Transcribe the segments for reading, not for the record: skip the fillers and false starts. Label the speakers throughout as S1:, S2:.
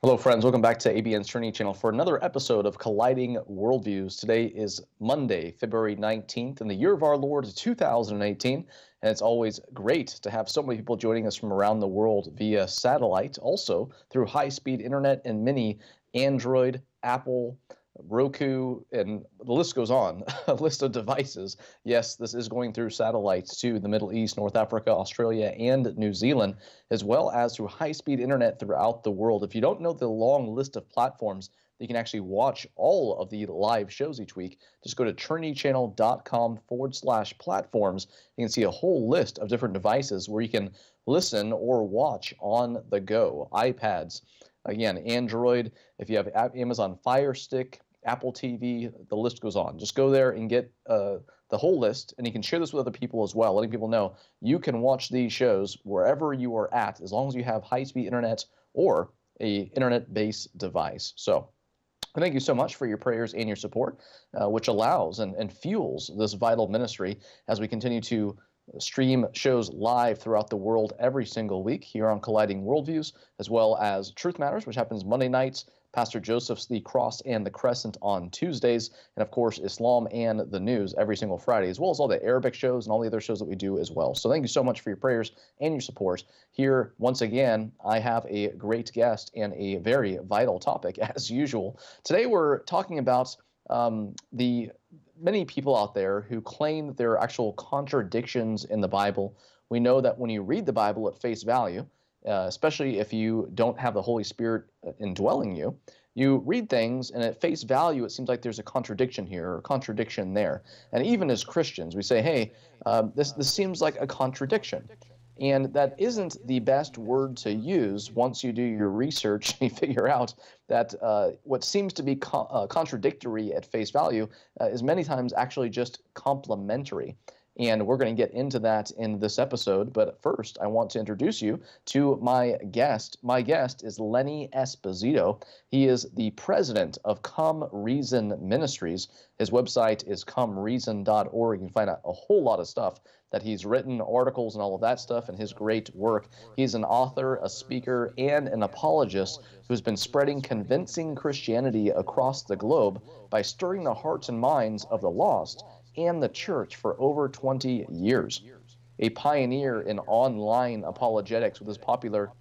S1: Hello, friends. Welcome back to ABN's Trinity channel for another episode of Colliding Worldviews. Today is Monday, February 19th, in the year of our Lord 2018, and it's always great to have so many people joining us from around the world via satellite, also through high-speed internet and many Android, Apple, Roku, and the list goes on, a list of devices. Yes, this is going through satellites to the Middle East, North Africa, Australia, and New Zealand, as well as through high-speed internet throughout the world. If you don't know the long list of platforms that you can actually watch all of the live shows each week, just go to trinitychannel.com/platforms. You can see a whole list of different devices where you can listen or watch on the go. iPads, again, Android, if you have Amazon Fire Stick, Apple TV, the list goes on. Just go there and get the whole list, and you can share this with other people as well, letting people know you can watch these shows wherever you are at, as long as you have high-speed internet or a internet-based device. So thank you so much for your prayers and your support, which allows and fuels this vital ministry as we continue to stream shows live throughout the world every single week here on Colliding Worldviews, as well as Truth Matters, which happens Monday nights, Pastor Joseph's The Cross and the Crescent on Tuesdays, and of course Islam and the News every single Friday, as well as all the Arabic shows and all the other shows that we do as well. So thank you so much for your prayers and your support. Here, once again, I have a great guest and a very vital topic as usual. Today we're talking about the many people out there who claim that there are actual contradictions in the Bible. We know that when you read the Bible at face value, especially if you don't have the Holy Spirit indwelling you, you read things and at face value it seems like there's a contradiction here or a contradiction there. And even as Christians, we say, hey, this seems like a contradiction. And that isn't the best word to use once you do your research and you figure out that what seems to be contradictory at face value is many times actually just complementary. And we're going to get into that in this episode. But first, I want to introduce you to my guest. My guest is Lenny Esposito. He is the president of Come Reason Ministries. His website is comereason.org. You can find out a whole lot of stuff that he's written, articles and all of that stuff, and his great work. He's an author, a speaker, and an apologist who's been spreading convincing Christianity across the globe by stirring the hearts and minds of the lost and the church for over 20 years. A pioneer in online apologetics with his popular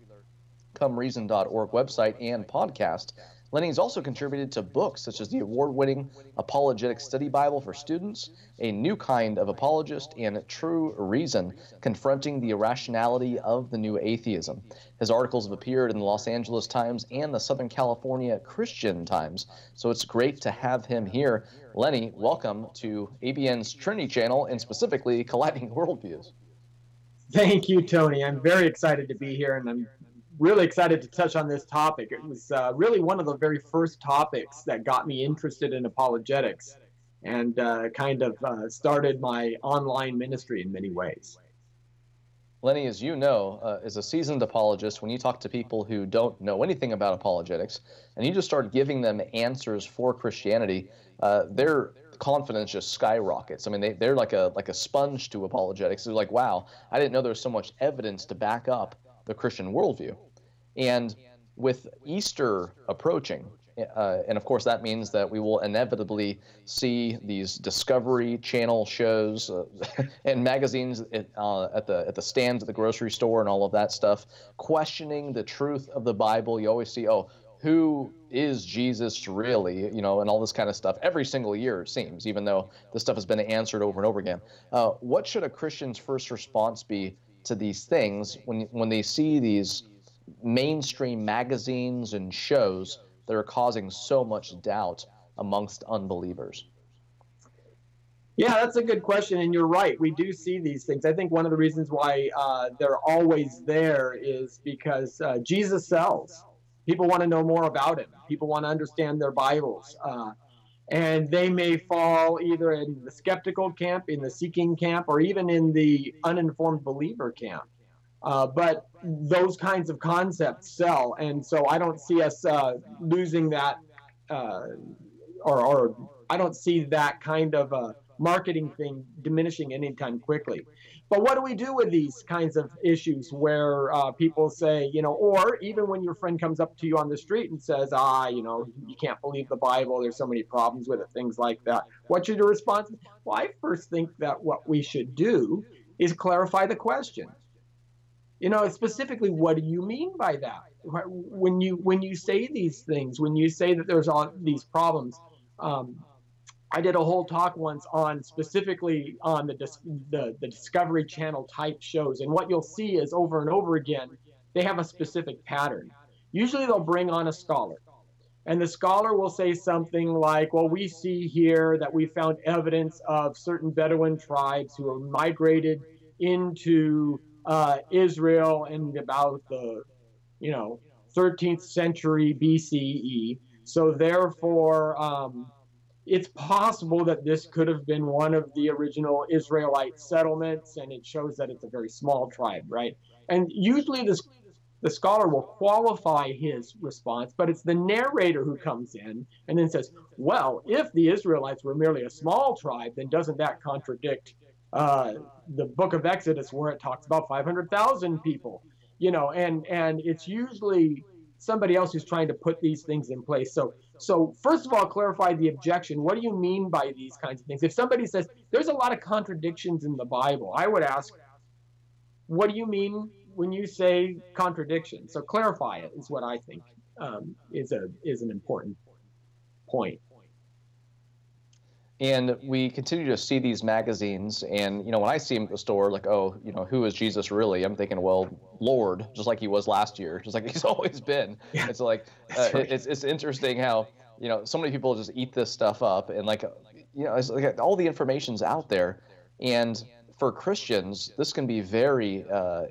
S1: comereason.org website and podcast, Lenny's also contributed to books such as the award-winning Apologetic Study Bible for Students, A New Kind of Apologist, and True Reason, Confronting the Irrationality of the New Atheism. His articles have appeared in the Los Angeles Times and the Southern California Christian Times, so it's great to have him here. Lenny, welcome to ABN's Trinity channel, and specifically Colliding Worldviews.
S2: Thank you, Tony. I'm very excited to be here, and I'm really excited to touch on this topic. It was really one of the very first topics that got me interested in apologetics and kind of started my online ministry in many ways.
S1: Lenny, as you know, is a seasoned apologist. When you talk to people who don't know anything about apologetics and you just start giving them answers for Christianity, their confidence just skyrockets. I mean, they're like a sponge to apologetics. They're like, wow, I didn't know there was so much evidence to back up the Christian worldview. And with Easter approaching, and of course that means that we will inevitably see these Discovery Channel shows and magazines at the stands at the grocery store and all of that stuff, questioning the truth of the Bible. You always see, oh, who is Jesus really, you know, and all this kind of stuff every single year, it seems, even though this stuff has been answered over and over again. What should a Christian's first response be to these things when they see these mainstream magazines and shows that are causing so much doubt amongst unbelievers?
S2: Yeah, that's a good question, and you're right. We do see these things. I think one of the reasons why they're always there is because Jesus sells. People want to know more about him. People want to understand their Bibles. And they may fall either in the skeptical camp, in the seeking camp, or even in the uninformed believer camp. But those kinds of concepts sell, and so I don't see us losing that, or I don't see that kind of marketing thing diminishing anytime quickly. But what do we do with these kinds of issues where people say, you know, or even when your friend comes up to you on the street and says, you know, you can't believe the Bible, there's so many problems with it, things like that. What should your response be? Well, I first think that what we should do is clarify the question. You know, specifically, what do you mean by that? When you say these things, when you say that there's all these problems, I did a whole talk once on specifically on the Discovery Channel type shows, and what you'll see is over and over again, they have a specific pattern. Usually they'll bring on a scholar, and the scholar will say something like, well, we see here that we found evidence of certain Bedouin tribes who were migrated into Israel in about the, you know, 13th century BCE. So therefore, it's possible that this could have been one of the original Israelite settlements, and it shows that it's a very small tribe, right? And usually the scholar will qualify his response, but it's the narrator who comes in and then says, well, if the Israelites were merely a small tribe, then doesn't that contradict the book of Exodus where it talks about 500,000 people? You know, and it's usually somebody else who's trying to put these things in place. So first of all, clarify the objection. What do you mean by these kinds of things? If somebody says there's a lot of contradictions in the Bible, I would ask, what do you mean when you say contradiction? So clarify it is what I think is an important point.
S1: And we continue to see these magazines, and you know, when I see them at the store, like, oh, you know, who is Jesus really? I'm thinking, well, Lord, just like he was last year, just like he's always been. Yeah. It's like right. It's interesting how, you know, so many people just eat this stuff up, and like, you know, it's like all the information's out there, and for Christians, this can be very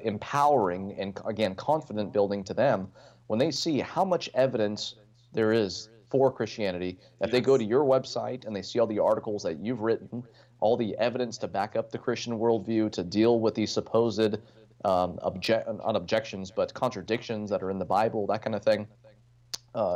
S1: empowering and again confident building to them when they see how much evidence there is for Christianity. If they go to your website and they see all the articles that you've written, all the evidence to back up the Christian worldview, to deal with these supposed not objections, but contradictions that are in the Bible, that kind of thing,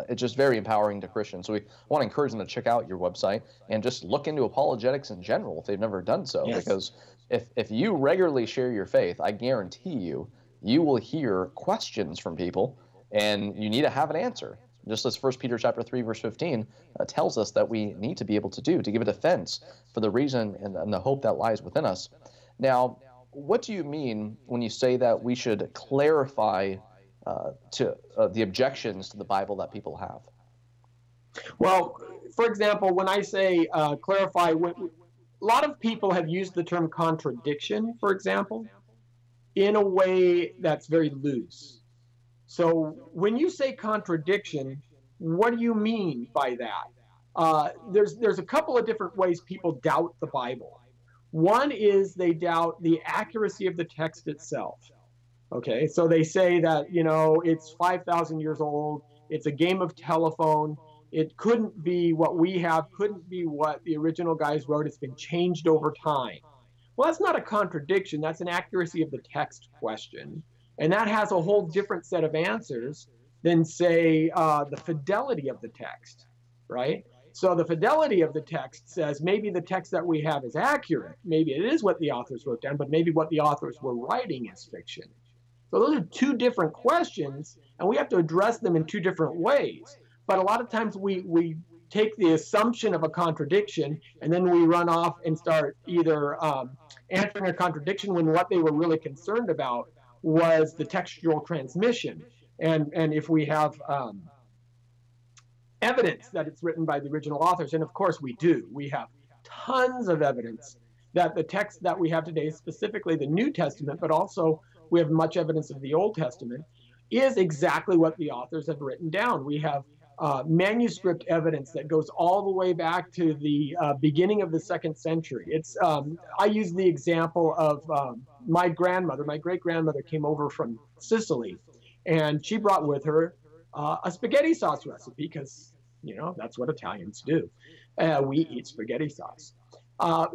S1: it's just very empowering to Christians. So we want to encourage them to check out your website and just look into apologetics in general if they've never done so. Yes. Because if you regularly share your faith, I guarantee you will hear questions from people, and you need to have an answer. Just as 1 Peter chapter 3, verse 15 tells us that we need to be able to do, to give a defense for the reason and the hope that lies within us. Now, what do you mean when you say that we should clarify the objections to the Bible that people have?
S2: Well, for example, when I say clarify, a lot of people have used the term contradiction, for example, in a way that's very loose. So when you say contradiction, what do you mean by that? There's a couple of different ways people doubt the Bible. One is they doubt the accuracy of the text itself. Okay, so they say that, you know, it's 5,000 years old, it's a game of telephone, it couldn't be what we have, couldn't be what the original guys wrote, it's been changed over time. Well, that's not a contradiction, that's an accuracy of the text question. And that has a whole different set of answers than, say, the fidelity of the text, right? So the fidelity of the text says maybe the text that we have is accurate. Maybe it is what the authors wrote down, but maybe what the authors were writing is fiction. So those are two different questions, and we have to address them in two different ways. But a lot of times we take the assumption of a contradiction, and then we run off and start either answering a contradiction when what they were really concerned about was the textual transmission. And if we have evidence that it's written by the original authors, and of course we do, we have tons of evidence that the text that we have today, specifically the New Testament, but also we have much evidence of the Old Testament, is exactly what the authors have written down. We have manuscript evidence that goes all the way back to the beginning of the 2nd century. It's I use the example of my grandmother. My great-grandmother came over from Sicily, and she brought with her a spaghetti sauce recipe because, you know, that's what Italians do. We eat spaghetti sauce.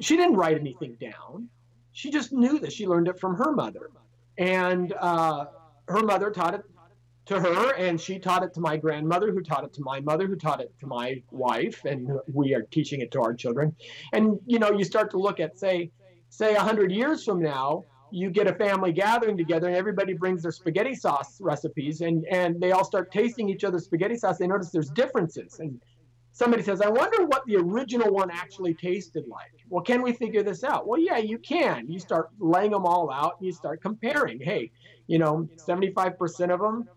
S2: She didn't write anything down. She just knew that she learned it from her mother. And her mother taught to her, and she taught it to my grandmother, who taught it to my mother, who taught it to my wife, and we are teaching it to our children. And, you know, you start to look at, say 100 years from now, you get a family gathering together and everybody brings their spaghetti sauce recipes, and they all start tasting each other's spaghetti sauce. They notice there's differences. And somebody says, I wonder what the original one actually tasted like. Well, can we figure this out? Well, yeah, you can. You start laying them all out and you start comparing. Hey, you know, 75% of them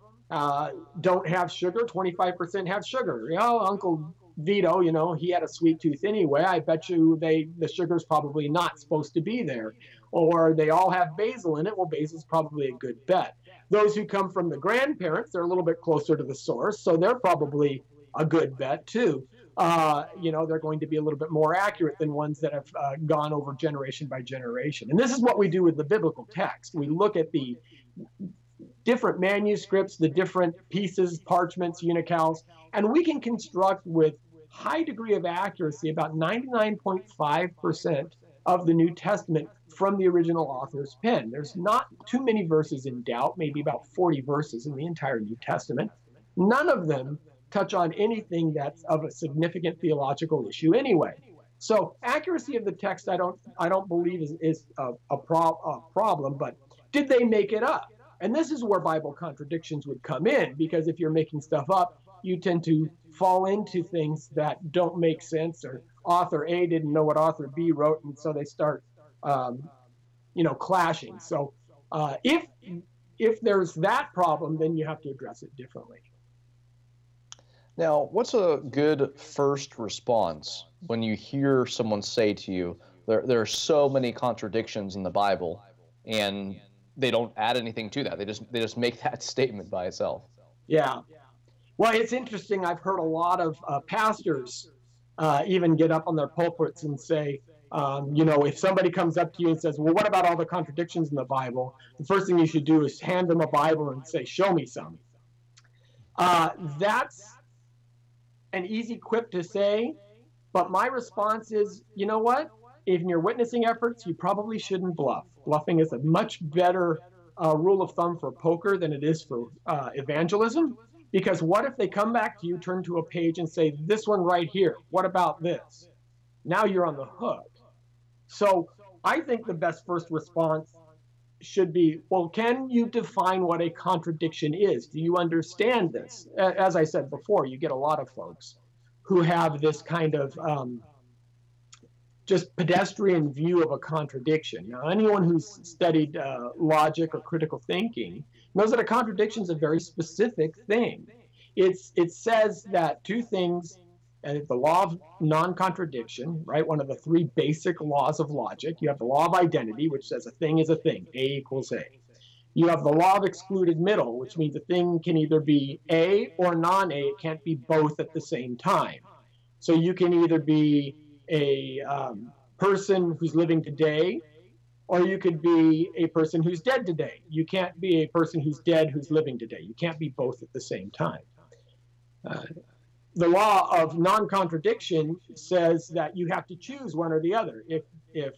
S2: don't have sugar, 25% have sugar. You know, Uncle Vito, you know, he had a sweet tooth anyway. I bet you the sugar's probably not supposed to be there. Or they all have basil in it. Well, basil's probably a good bet. Those who come from the grandparents, they're a little bit closer to the source, so they're probably a good bet too. You know, they're going to be a little bit more accurate than ones that have gone over generation by generation. And this is what we do with the biblical text. We look at the different manuscripts, the different pieces, parchments, unicals, and we can construct with high degree of accuracy about 99.5% of the New Testament from the original author's pen. There's not too many verses in doubt, maybe about 40 verses in the entire New Testament. None of them touch on anything that's of a significant theological issue anyway. So accuracy of the text, I don't believe is a problem, but did they make it up? And this is where Bible contradictions would come in, because if you're making stuff up, you tend to fall into things that don't make sense, or author A didn't know what author B wrote, and so they start, you know, clashing. So if there's that problem, then you have to address it differently.
S1: Now, what's a good first response when you hear someone say to you, there are so many contradictions in the Bible, and they don't add anything to that. They just make that statement by itself.
S2: Yeah. Well, it's interesting. I've heard a lot of pastors even get up on their pulpits and say, you know, if somebody comes up to you and says, well, what about all the contradictions in the Bible? The first thing you should do is hand them a Bible and say, show me some. That's an easy quip to say, but my response is, you know what? In your witnessing efforts, you probably shouldn't bluff. Bluffing is a much better rule of thumb for poker than it is for evangelism. Because what if they come back to you, turn to a page and say, this one right here, what about this? Now you're on the hook. So I think the best first response should be, well, can you define what a contradiction is? Do you understand this? As I said before, you get a lot of folks who have this kind of just pedestrian view of a contradiction. Now, anyone who's studied logic or critical thinking knows that a contradiction is a very specific thing. It says that two things, the law of non-contradiction, right? One of the three basic laws of logic. You have the law of identity, which says a thing is a thing, A equals A. You have the law of excluded middle, which means a thing can either be A or non-A. It can't be both at the same time. So you can either be a person who's living today, or you could be a person who's dead today. You can't be a person who's dead who's living today. You can't be both at the same time. The law of non-contradiction says that you have to choose one or the other. If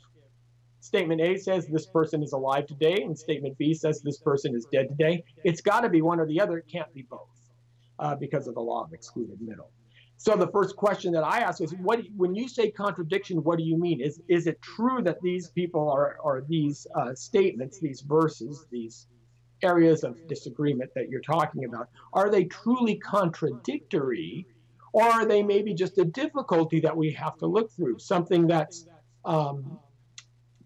S2: statement A says this person is alive today and statement B says this person is dead today, it's got to be one or the other. It can't be both because of the law of excluded middle. So the first question that I ask is, when you say contradiction, what do you mean? Is it true that these people are these statements, these verses, these areas of disagreement that you're talking about, are they truly contradictory, or are they maybe just a difficulty that we have to look through, something that's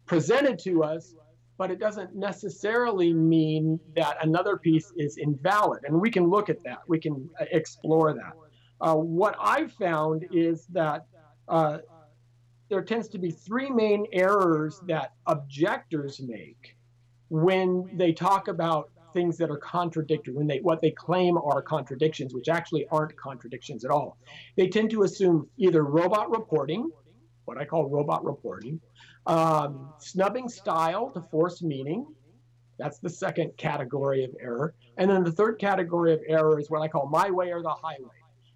S2: presented to us, but it doesn't necessarily mean that another piece is invalid? And we can look at that. We can explore that. What I've found is that there tends to be three main errors that objectors make when they talk about things that are contradictory, when what they claim are contradictions, which actually aren't contradictions at all. They tend to assume either robot reporting, what I call robot reporting, snubbing style to force meaning. That's the second category of error. And then the third category of error is what I call my way or the highway.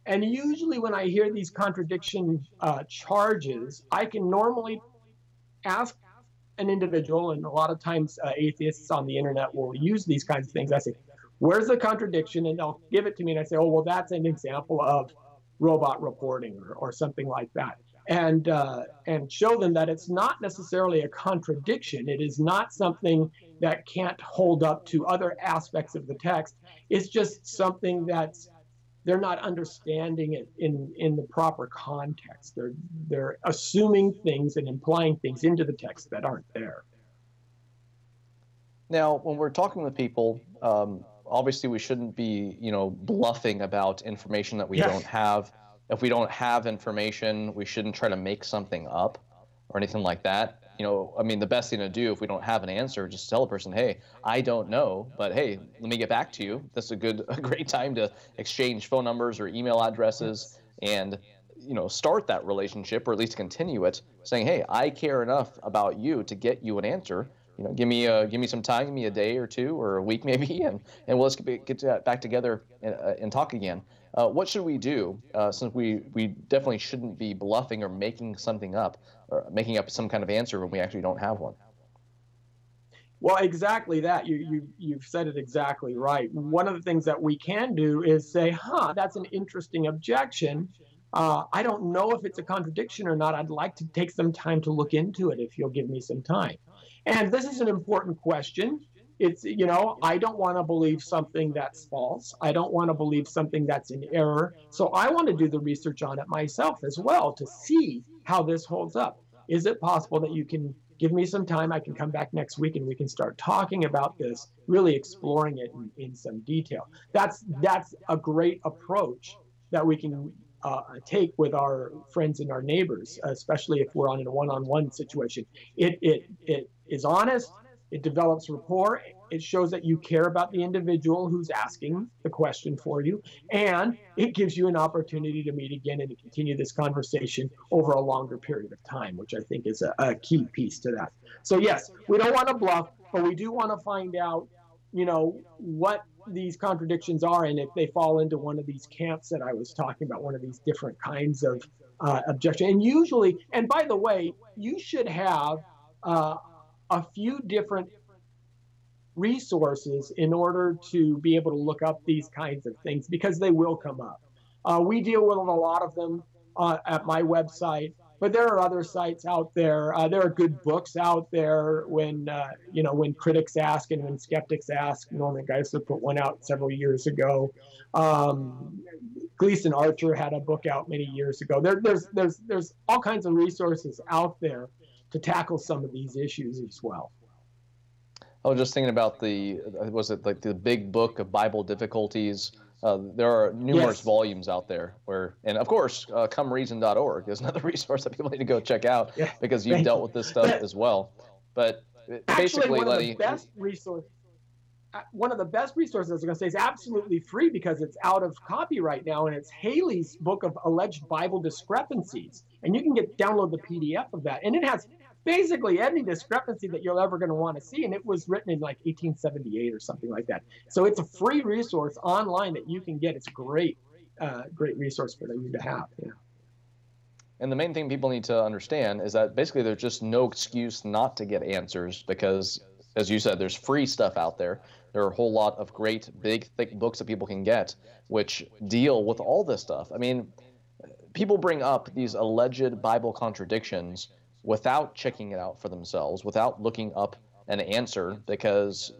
S2: And usually when I hear these contradiction charges, I can normally ask an individual, and a lot of times atheists on the internet will use these kinds of things. I say, Where's the contradiction? And they'll give it to me, and I say, oh, well, that's an example of robot reporting or something like that. And show them that it's not necessarily a contradiction. It is not something that can't hold up to other aspects of the text. It's just something that's they're not understanding it in the proper context. They're assuming things and implying things into the text that aren't there.
S1: Now, when we're talking with people, obviously we shouldn't be, bluffing about information that we don't have. If we don't have information, we shouldn't try to make something up or anything like that. The best thing to do if we don't have an answer, just tell a person, hey, I don't know, but hey, let me get back to you. That's a great time to exchange phone numbers or email addresses and, start that relationship, or at least continue it, saying, hey, I care enough about you to get you an answer. Give me some time, give me a day or two or a week maybe, and let's get back together and talk again. What should we do since we definitely shouldn't be bluffing or making something up or making up some kind of answer when we actually don't have one?
S2: Well, exactly that. You've said it exactly right. One of the things that we can do is say, that's an interesting objection. I don't know if it's a contradiction or not. I'd like to take some time to look into it if you'll give me some time. And this is an important question. It's, I don't want to believe something that's false. I don't want to believe something that's in error. So I want to do the research on it myself as well to see how this holds up. Is it possible that you can give me some time? I can come back next week and we can start talking about this, really exploring it in some detail. That's a great approach that we can take with our friends and our neighbors, especially if we're on a one-on-one situation. It is honest. It develops rapport. It shows that you care about the individual who's asking the question for you. And it gives you an opportunity to meet again and to continue this conversation over a longer period of time, which I think is a key piece to that. So yes, we don't want to bluff, but we do want to find out, what these contradictions are and if they fall into one of these camps that I was talking about, one of these different kinds of objection. And usually, and by the way, you should have a few different resources in order to be able to look up these kinds of things because they will come up. We deal with a lot of them at my website, but there are other sites out there. There are good books out there when critics ask and when skeptics ask. Norman Geisler put one out several years ago. Gleason Archer had a book out many years ago. There's all kinds of resources out there to tackle some of these issues as well.
S1: I was just thinking about the big book of Bible difficulties? There are numerous volumes out there and of course, comereason.org is another resource that people need to go check out because you've dealt with this stuff as well. But basically, Lenny,
S2: one of the best resources I was going to say is absolutely free because it's out of copyright now, and it's Haley's book of alleged Bible discrepancies. And you can download the PDF of that. And it has basically any discrepancy that you're ever going to want to see. And it was written in like 1878 or something like that. So it's a free resource online that you can get. It's a great resource for you to have. Yeah.
S1: And the main thing people need to understand is that basically there's just no excuse not to get answers because, as you said, there's free stuff out there. There are a whole lot of great, big, thick books that people can get which deal with all this stuff. I mean, people bring up these alleged Bible contradictions without checking it out for themselves, without looking up an answer, because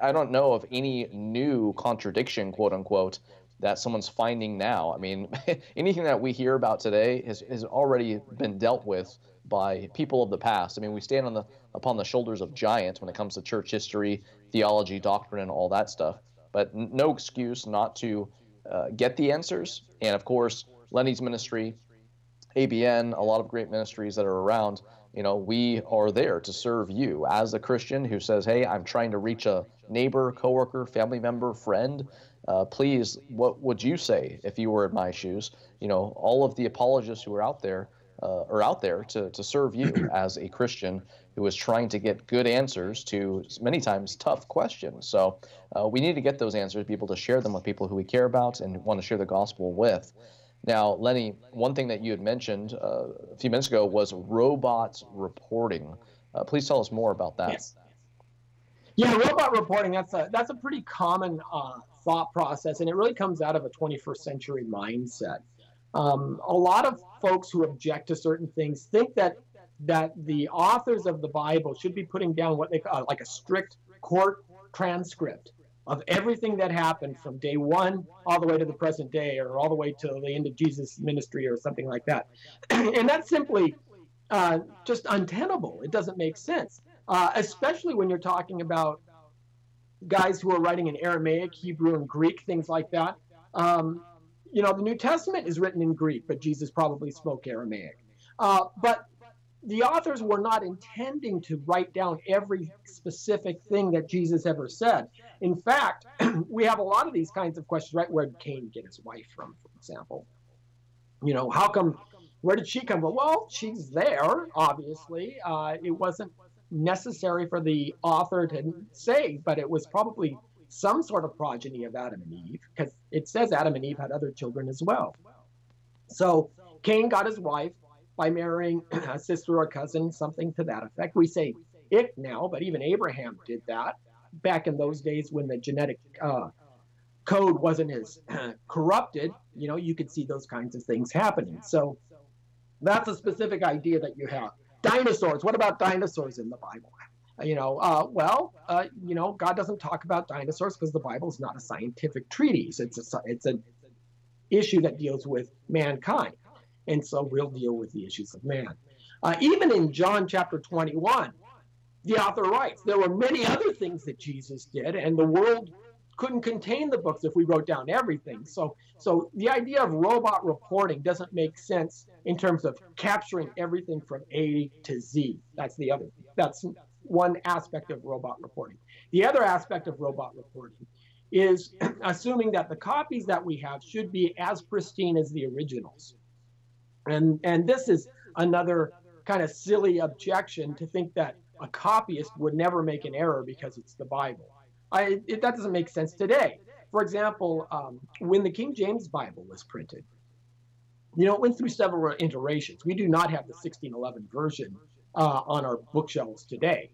S1: I don't know of any new contradiction, quote unquote, that someone's finding now. I mean, anything that we hear about today has already been dealt with by people of the past. I mean, we stand upon the shoulders of giants when it comes to church history, theology, doctrine, and all that stuff. But no excuse not to get the answers. And of course, Lenny's ministry, ABN, a lot of great ministries that are around, we are there to serve you as a Christian who says, hey, I'm trying to reach a neighbor, coworker, family member, friend. Please, what would you say if you were in my shoes? All of the apologists who are out there to serve you as a Christian who is trying to get good answers to many times tough questions. So we need to get those answers, be able to share them with people who we care about and want to share the gospel with. Now, Lenny, one thing that you had mentioned a few minutes ago was robots reporting. Please tell us more about that.
S2: Yes. Yeah, robot reporting, that's a pretty common thought process, and it really comes out of a 21st century mindset. A lot of folks who object to certain things think that the authors of the Bible should be putting down what they call like a strict court transcript of everything that happened from day one all the way to the present day, or all the way to the end of Jesus' ministry, or something like that. And that's simply just untenable. It doesn't make sense, especially when you're talking about guys who are writing in Aramaic, Hebrew, and Greek, things like that. You know, the New Testament is written in Greek, but Jesus probably spoke Aramaic. But the authors were not intending to write down every specific thing that Jesus ever said. In fact, we have a lot of these kinds of questions, right? Where did Cain get his wife from, for example? You know, how come, where did she come from? Well, she's there, obviously. It wasn't necessary for the author to say, but it was probably some sort of progeny of Adam and Eve, because it says Adam and Eve had other children as well. So Cain got his wife by marrying a sister or a cousin, something to that effect. We say it now, but even Abraham did that back in those days when the genetic code wasn't as corrupted. You know, you could see those kinds of things happening. So that's a specific idea that you have. Dinosaurs. What about dinosaurs in the Bible? You know, God doesn't talk about dinosaurs because the Bible is not a scientific treatise. It's an issue that deals with mankind. And so we'll deal with the issues of man. Even in John chapter 21, the author writes, there were many other things that Jesus did, and the world couldn't contain the books if we wrote down everything. So the idea of robot reporting doesn't make sense in terms of capturing everything from A to Z. That's one aspect of robot reporting. The other aspect of robot reporting is assuming that the copies that we have should be as pristine as the originals. And this is another kind of silly objection, to think that a copyist would never make an error because it's the Bible. That doesn't make sense today. For example, when the King James Bible was printed, you know, it went through several iterations. We do not have the 1611 version on our bookshelves today.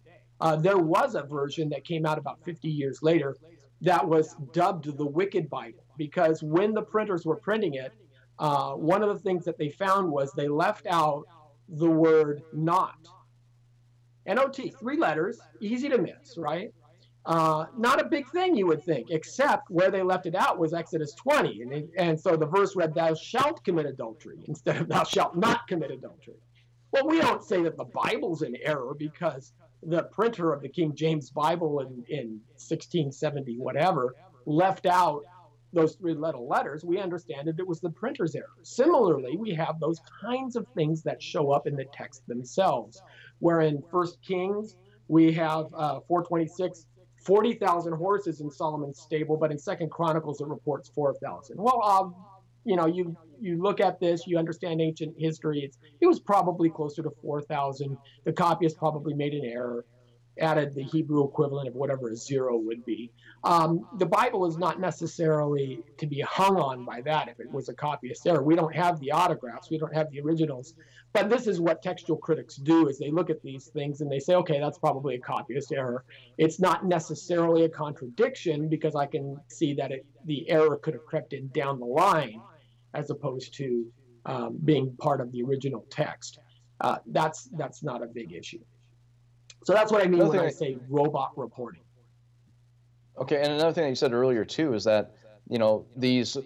S2: There was a version that came out about 50 years later that was dubbed the Wicked Bible, because when the printers were printing it, one of the things that they found was they left out the word not. N-O-T, 3 letters, easy to miss, right? Not a big thing, you would think, except where they left it out was Exodus 20. And so the verse read, thou shalt commit adultery, instead of thou shalt not commit adultery. Well, we don't say that the Bible's in error because the printer of the King James Bible in 1670 whatever left out those 3 little letters. We understand that it was the printer's error. Similarly, we have those kinds of things that show up in the text themselves, where in 1 Kings we have 426, 40,000 horses in Solomon's stable, but in 2 Chronicles it reports 4,000. Well, you know, you look at this, you understand ancient history, it was probably closer to 4,000. The copyist probably made an error, added the Hebrew equivalent of whatever a 0 would be. The Bible is not necessarily to be hung on by that if it was a copyist error. We don't have the autographs, we don't have the originals, but this is what textual critics do, is they look at these things and they say, okay, that's probably a copyist error. It's not necessarily a contradiction, because I can see that the error could have crept in down the line as opposed to being part of the original text. That's not a big issue. So that's what I mean when I say robot reporting.
S1: Okay, and another thing that you said earlier too is that, you know, these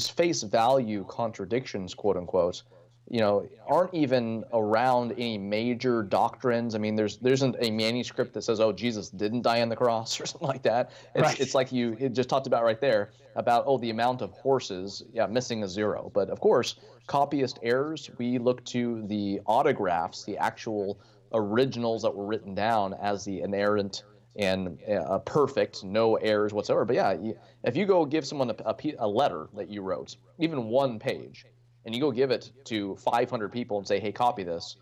S1: face value contradictions, quote unquote, you know, aren't even around any major doctrines. I mean, there isn't a manuscript that says, oh, Jesus didn't die on the cross or something like that. It's like it just talked about right there about, oh, the amount of horses, yeah, missing a 0. But of course, copyist errors, we look to the autographs, the actual originals that were written down as the inerrant and perfect, no errors whatsoever. But yeah, if you go give someone a letter that you wrote, even 1 page, and you go give it to 500 people and say, hey, copy this,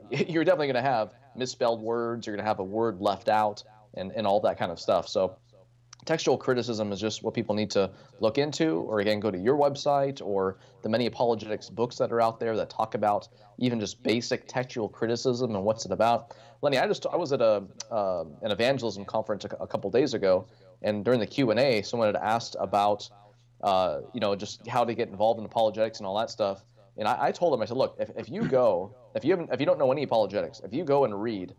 S1: you're definitely going to have misspelled words, you're going to have a word left out, and all that kind of stuff. So Textual criticism is just what people need to look into, or again, go to your website or the many apologetics books that are out there that talk about even just basic textual criticism and what's it about. Lenny, I was at an evangelism conference a couple days ago, and during the Q&A, someone had asked about just how to get involved in apologetics and all that stuff. And I told them, I said, look, if you don't know any apologetics, if you go and read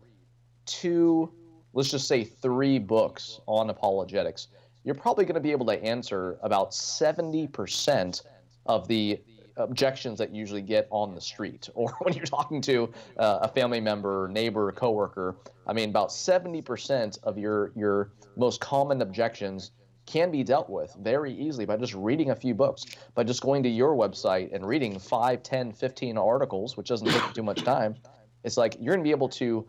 S1: let's just say 3 books on apologetics, you're probably going to be able to answer about 70% of the objections that you usually get on the street or when you're talking to a family member, neighbor, coworker. I mean, about 70% of your most common objections can be dealt with very easily by just reading a few books, by just going to your website and reading 5, 10, 15 articles, which doesn't take too much time. It's like you're going to be able to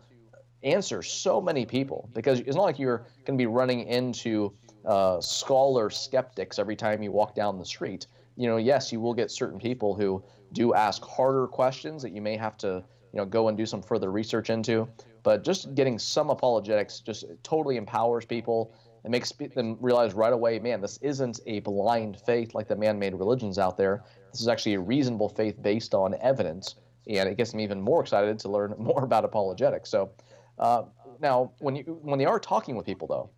S1: answer so many people, because it's not like you're going to be running into scholar skeptics every time you walk down the street. Yes, you will get certain people who do ask harder questions that you may have to go and do some further research into, but just getting some apologetics just totally empowers people. It makes them realize right away, man, this isn't a blind faith like the man-made religions out there. This is actually a reasonable faith based on evidence, and it gets them even more excited to learn more about apologetics. So now, when they are talking with people, though,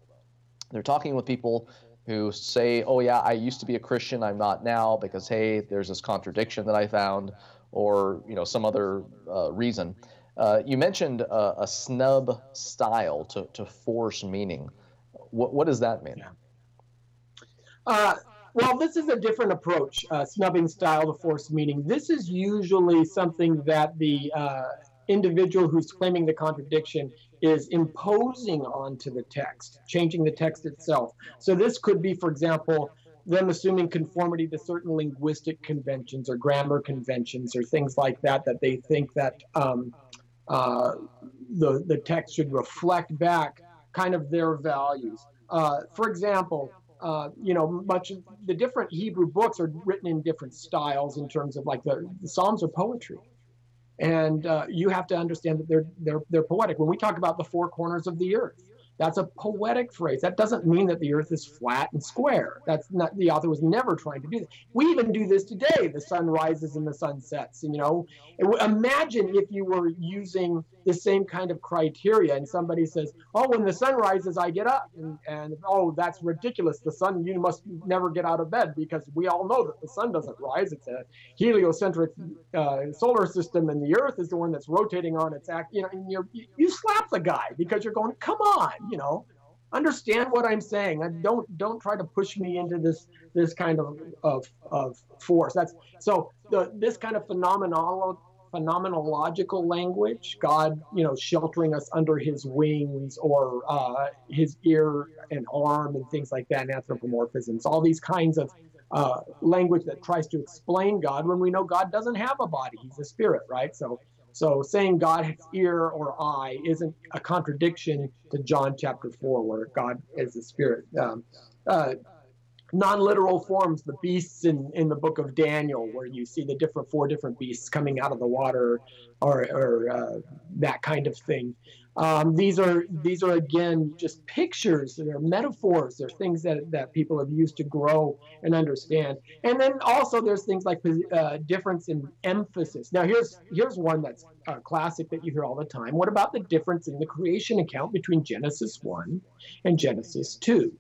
S1: they're talking with people who say, oh, yeah, I used to be a Christian, I'm not now, because, hey, there's this contradiction that I found, or some other reason. You mentioned a snub style to force meaning. What does that mean?
S2: Well, this is a different approach, snubbing style to force meaning. This is usually something that the individual who's claiming the contradiction is imposing onto the text, changing the text itself. So this could be, for example, them assuming conformity to certain linguistic conventions or grammar conventions or things like that, that they think that the text should reflect back kind of their values. For example, much of the different Hebrew books are written in different styles in terms of, like, the Psalms are poetry. And you have to understand that they're poetic. When we talk about the 4 corners of the earth, that's a poetic phrase. That doesn't mean that the earth is flat and square. That's not, the author was never trying to do that. We even do this today. The sun rises and the sun sets. Imagine if you were using the same kind of criteria and somebody says, oh, when the sun rises, I get up. And oh, that's ridiculous. The sun, you must never get out of bed, because we all know that the sun doesn't rise. It's a heliocentric solar system, and the earth is the one that's rotating on its axis. And you slap the guy because you're going, come on. Understand what I'm saying. Don't try to push me into this kind of force. That's so this kind of phenomenological language, God, sheltering us under his wings, or his ear and arm and things like that, and anthropomorphisms, all these kinds of language that tries to explain God when we know God doesn't have a body. He's a spirit, right? So saying God has ear or eye isn't a contradiction to John chapter 4, where God is a spirit. Non-literal forms, the beasts in the book of Daniel, where you see the 4 different beasts coming out of the water, or that kind of thing. These are again just pictures. They're metaphors. They're things that people have used to grow and understand. And then also there's things like difference in emphasis. Now here's one that's classic that you hear all the time. What about the difference in the creation account between Genesis 1 and Genesis 2?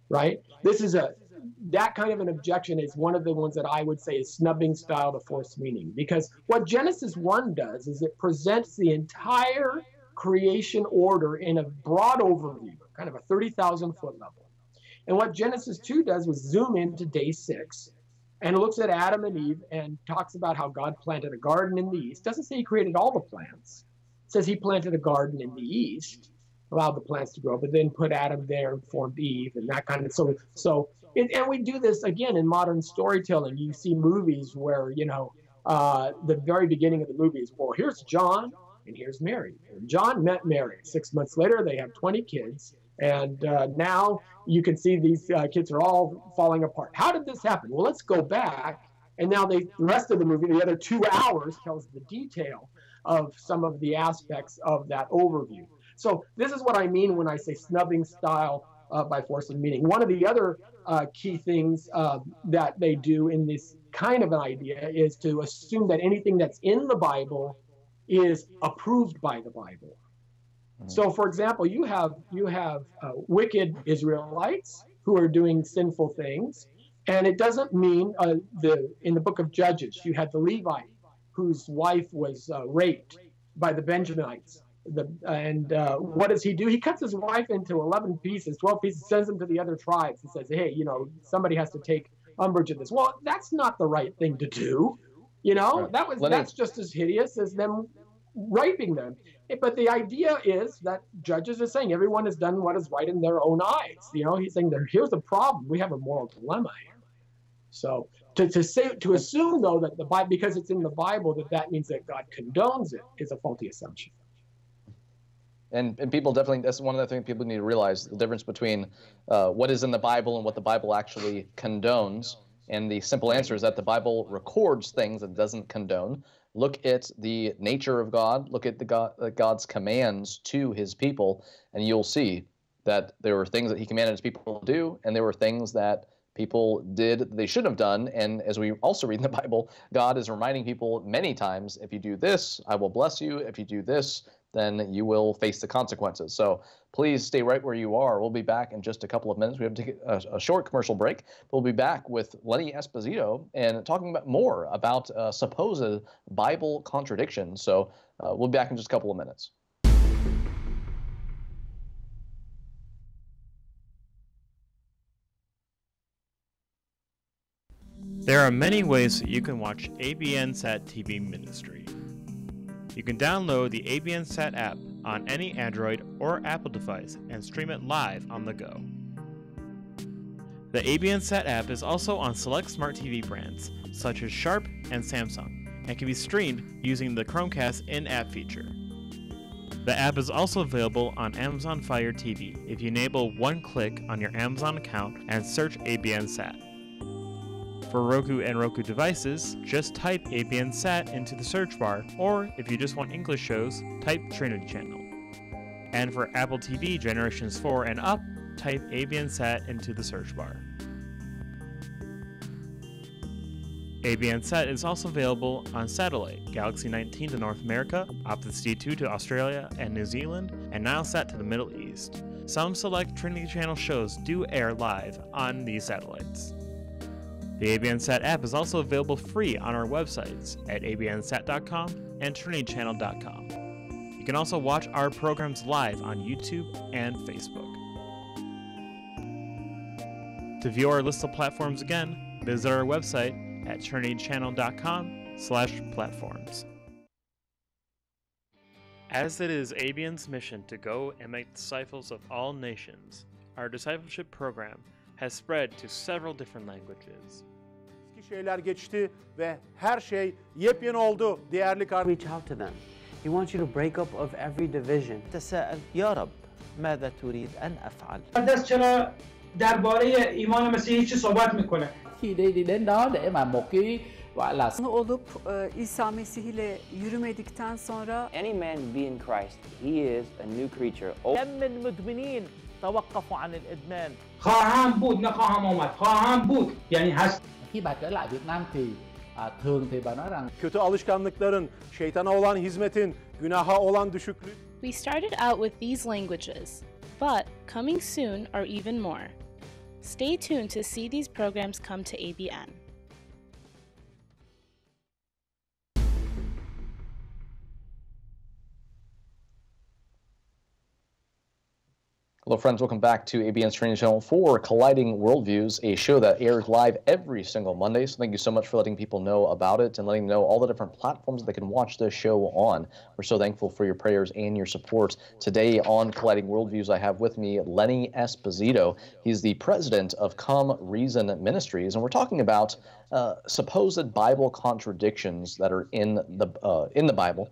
S2: Right? That kind of an objection is one of the ones that I would say is snubbing style to force meaning, because what Genesis 1 does is it presents the entire creation order in a broad overview, kind of a 30,000 foot level. And what Genesis 2 does was zoom into day 6 and looks at Adam and Eve and talks about how God planted a garden in the east. Doesn't say he created all the plants. It says he planted a garden in the east, allowed the plants to grow, but then put Adam there and formed Eve, and that kind of and we do this again in modern storytelling. You see movies where the very beginning of the movie is, well, here's John and here's Mary. And John met Mary. 6 months later, they have 20 kids, and now you can see these kids are all falling apart. How did this happen? Well, let's go back, and now the rest of the movie, the other 2 hours, tells the detail of some of the aspects of that overview. So this is what I mean when I say snubbing style by force of meaning. One of the other key things that they do in this kind of an idea is to assume that anything that's in the Bible is approved by the Bible. So, for example, you have wicked Israelites who are doing sinful things, and it doesn't mean in the book of Judges you had the Levite whose wife was raped by the Benjamites. What does he do? He cuts his wife into 11 pieces, 12 pieces, sends them to the other tribes and says, hey, somebody has to take umbrage at this. Well, that's not the right thing to do. That's just as hideous as them raping them. But the idea is that Judges is saying everyone has done what is right in their own eyes. He's saying here's the problem. We have a moral dilemma here. So to assume though that the Bible, because it's in the Bible, that means that God condones it is a faulty assumption.
S1: And people definitely, that's one of the things people need to realize, the difference between what is in the Bible and what the Bible actually condones. And the simple answer is that the Bible records things it doesn't condone. Look at the nature of God, look at God's commands to his people, and you'll see that there were things that he commanded his people to do, and there were things that people did they shouldn't have done. And as we also read in the Bible, God is reminding people many times, if you do this, I will bless you. If you do this, then you will face the consequences. So please stay right where you are. We'll be back in just a couple of minutes. We have to take a short commercial break. We'll be back with Lenny Esposito and talking about more about supposed Bible contradictions. So we'll be back in just a couple of minutes.
S3: There are many ways that you can watch ABN Sat TV ministry. You can download the ABN Sat app on any Android or Apple device and stream it live on the go. The ABN Sat app is also on select smart TV brands such as Sharp and Samsung and can be streamed using the Chromecast in-app feature. The app is also available on Amazon Fire TV if you enable one click on your Amazon account and search ABN Sat. For Roku and Roku devices, just type ABN Sat into the search bar, or if you just want English shows, type Trinity Channel. And for Apple TV generations 4 and up, type ABN Sat into the search bar. ABN Sat is also available on satellite, Galaxy 19 to North America, Optus D2 to Australia and New Zealand, and Nilesat to the Middle East. Some select Trinity Channel shows do air live on these satellites. The ABN Sat app is also available free on our websites at abnsat.com and trinitychannel.com. You can also watch our programs live on YouTube and Facebook. To view our list of platforms again, visit our website at trinitychannel.com/platforms. As it is ABN's mission to go and make disciples of all nations, our discipleship program has spread to several different languages.
S4: Şeyler geçti ve her şey yepyeni oldu değerli kardeşlerim.
S5: Reach out to them. He wants you to break up of every division. تساءل يا رب ماذا تريد أن أفعل؟
S6: مقدس چرا درباره ایمان مسیحی چی صحبت میکنه؟
S7: Khi đi đến đó để mà một cái gọi là
S8: olup İsa Mesih ile yürümedikten sonra
S5: Any man be in Christ, he is a new creature.
S7: من المدمنين توقفوا عن الإدمان.
S6: خواهم بود نه خواهم آمد. خواهم بود یعنی هست.
S7: Khi bà trở lại Việt Nam thì thường thì bà nói rằng
S4: Kötü alışkanlıkların, şeytana olan hizmetin, günaha olan düşüklük.
S9: We started out with these languages, but coming soon are even more. Stay tuned to see these programs come to ABN.
S1: Hello friends, welcome back to ABN's Training Channel for Colliding Worldviews, a show that airs live every single Monday. So thank you so much for letting people know about it and letting them know all the different platforms they can watch this show on. We're so thankful for your prayers and your support. Today on Colliding Worldviews, I have with me Lenny Esposito. He's the president of Come Reason Ministries, and we're talking about supposed Bible contradictions that are in the Bible.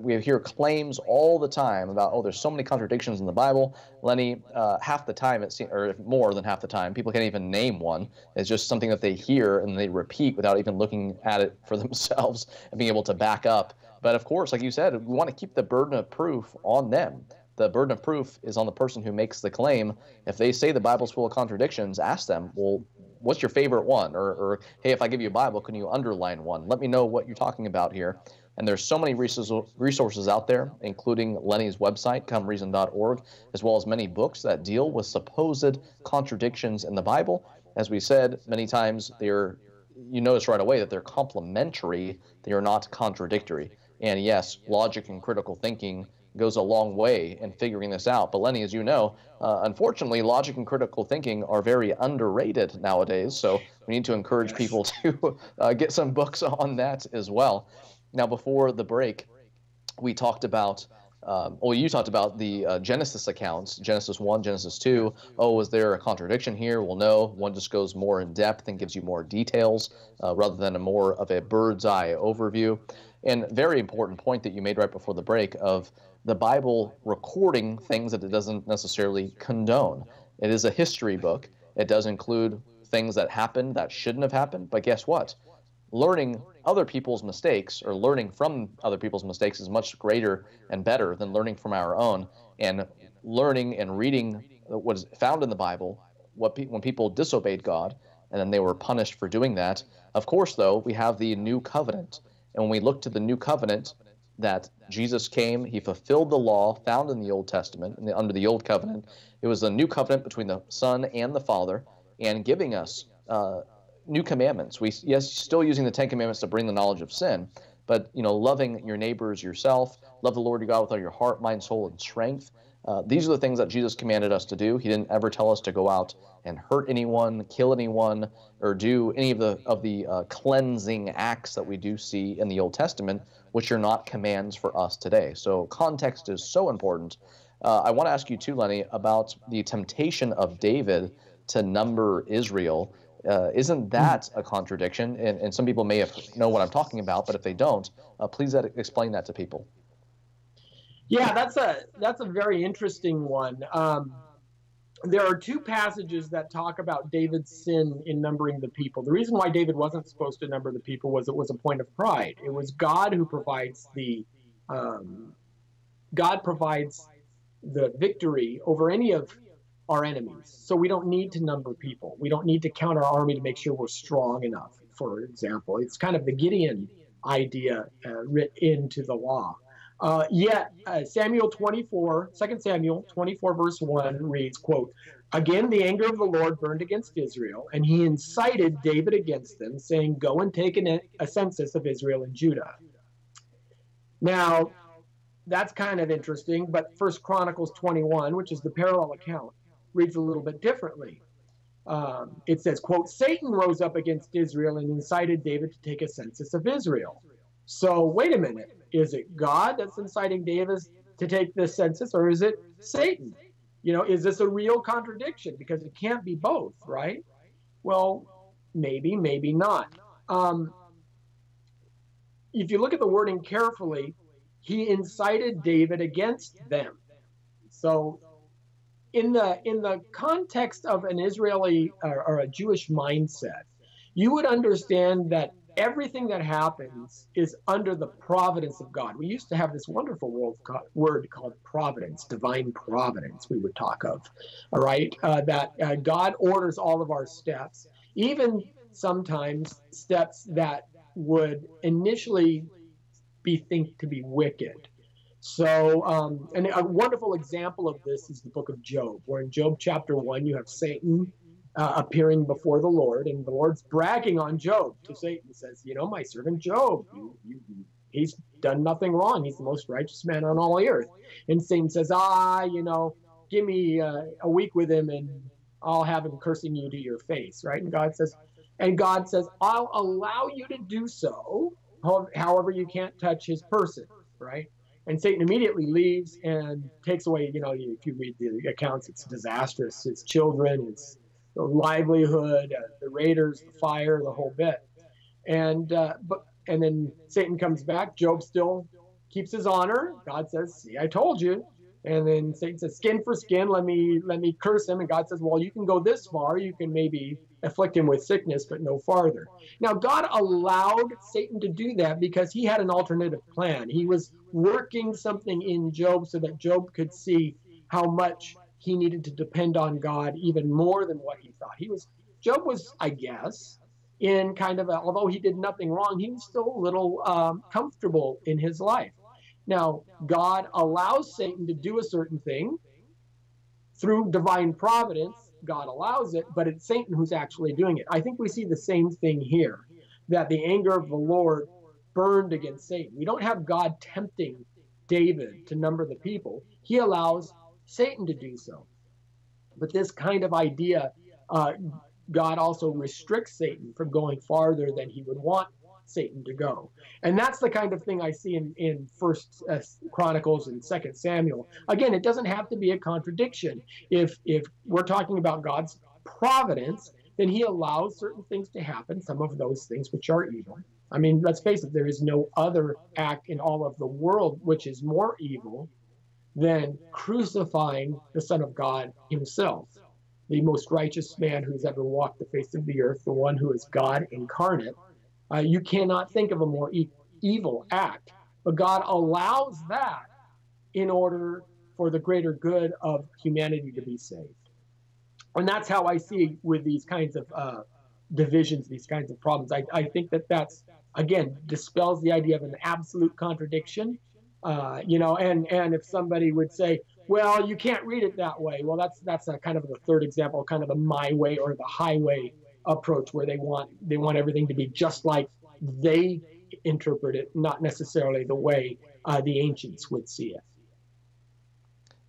S1: We hear claims all the time about, oh, there's so many contradictions in the Bible. Lenny, half the time, or more than half the time, people can't even name one. It's just something that they hear and they repeat without even looking at it for themselves and being able to back up. But of course, like you said, we want to keep the burden of proof on them. the burden of proof is on the person who makes the claim. If they say the Bible's full of contradictions, ask them, well, what's your favorite one? Or hey, if I give you a Bible, can you underline one? Let me know what you're talking about here. And there's so many resources out there, including Lenny's website, comereason.org, as well as many books that deal with supposed contradictions in the Bible. As we said many times, you notice right away that they're complementary. They are not contradictory. And yes, logic and critical thinking goes a long way in figuring this out. But Lenny, as you know, unfortunately, logic and critical thinking are very underrated nowadays. So we need to encourage people to get some books on that as well. Now, before the break, we talked about, you talked about the Genesis accounts, Genesis 1, Genesis 2. Oh, is there a contradiction here? Well, no. One just goes more in depth and gives you more details rather than more of a bird's eye overview. And very important point that you made right before the break of the Bible recording things that it doesn't necessarily condone. It is a history book. It does include things that happened that shouldn't have happened. But guess what? Learning other people's mistakes or learning from other people's mistakes is much greater and better than learning from our own. And learning and reading what is found in the Bible, when people disobeyed God and then they were punished for doing that. Of course, though, we have the new covenant. And when we look to the new covenant, that Jesus came, he fulfilled the law found in the Old Testament, under the Old Covenant. It was a new covenant between the Son and the Father, and giving us new commandments. Still using the Ten Commandments to bring the knowledge of sin, but loving your neighbor as yourself, love the Lord your God with all your heart, mind, soul, and strength. These are the things that Jesus commanded us to do. He didn't ever tell us to go out and hurt anyone, kill anyone, or do any of the cleansing acts that we do see in the Old Testament, which are not commands for us today. So context is so important. I want to ask you too, Lenny, about the temptation of David to number Israel. Isn't that a contradiction? And some people may know what I'm talking about, but if they don't, please explain that to people.
S2: Yeah, that's a very interesting one. There are two passages that talk about David's sin in numbering the people. The reason why David wasn't supposed to number the people was it was a point of pride. It was God who provides the victory over any of our enemies. So we don't need to number people. We don't need to count our army to make sure we're strong enough, for example. It's kind of the Gideon idea written into the law. Yet, 2 Samuel 24, verse 1 reads, quote, "Again, the anger of the Lord burned against Israel, and he incited David against them, saying, go and take a census of Israel and Judah." Now, that's kind of interesting, but 1 Chronicles 21, which is the parallel account, reads a little bit differently. It says, quote, "Satan rose up against Israel and incited David to take a census of Israel." So wait a minute. Is it God that's inciting David to take this census, or is it Satan? Is this a real contradiction? Because it can't be both, right? Well, maybe, maybe not. If you look at the wording carefully, he incited David against them. So in the context of an Israeli or a Jewish mindset, you would understand that everything that happens is under the providence of God. We used to have this wonderful word called providence, divine providence, we would talk of, all right? That God orders all of our steps, even sometimes steps that would initially be think to be wicked. So, and a wonderful example of this is the book of Job, where in Job chapter 1, you have Satan appearing before the Lord, and the Lord's bragging on Job to Satan. He says, my servant Job, he's done nothing wrong. He's the most righteous man on all the earth. And Satan says, give me a week with him and I'll have him cursing you to your face, right? And God says, I'll allow you to do so, however you can't touch his person, right? And Satan immediately leaves and takes away, if you read the accounts, it's disastrous. It's children, it's the livelihood, the raiders, the fire, the whole bit. And then Satan comes back. Job still keeps his honor. God says, "See, I told you." And then Satan says, skin for skin, let me curse him. And God says, well, you can go this far. You can maybe afflict him with sickness, but no farther. Now, God allowed Satan to do that because he had an alternative plan. He was working something in Job so that Job could see how much he needed to depend on God even more than what he thought. Job was, I guess, in kind of although he did nothing wrong, he was still a little comfortable in his life. Now, God allows Satan to do a certain thing through divine providence. God allows it, but it's Satan who's actually doing it. I think we see the same thing here, that the anger of the Lord burned against Satan. We don't have God tempting David to number the people. He allows Satan to do so. But this kind of idea, God also restricts Satan from going farther than he would want Satan to go. And that's the kind of thing I see in First Chronicles and Second Samuel. Again, it doesn't have to be a contradiction. If we're talking about God's providence, then he allows certain things to happen, some of those things which are evil. I mean, let's face it, there is no other act in all of the world which is more evil than crucifying the Son of God himself, the most righteous man who's ever walked the face of the earth, the one who is God incarnate. You cannot think of a more evil act, but God allows that in order for the greater good of humanity to be saved. And that's how I see with these kinds of divisions, these kinds of problems. I think that's, again, dispels the idea of an absolute contradiction. And if somebody would say, well, you can't read it that way. Well, that's a kind of the third example, kind of the my way or the highway approach, where they want everything to be just like they interpret it, not necessarily the way the ancients would see it.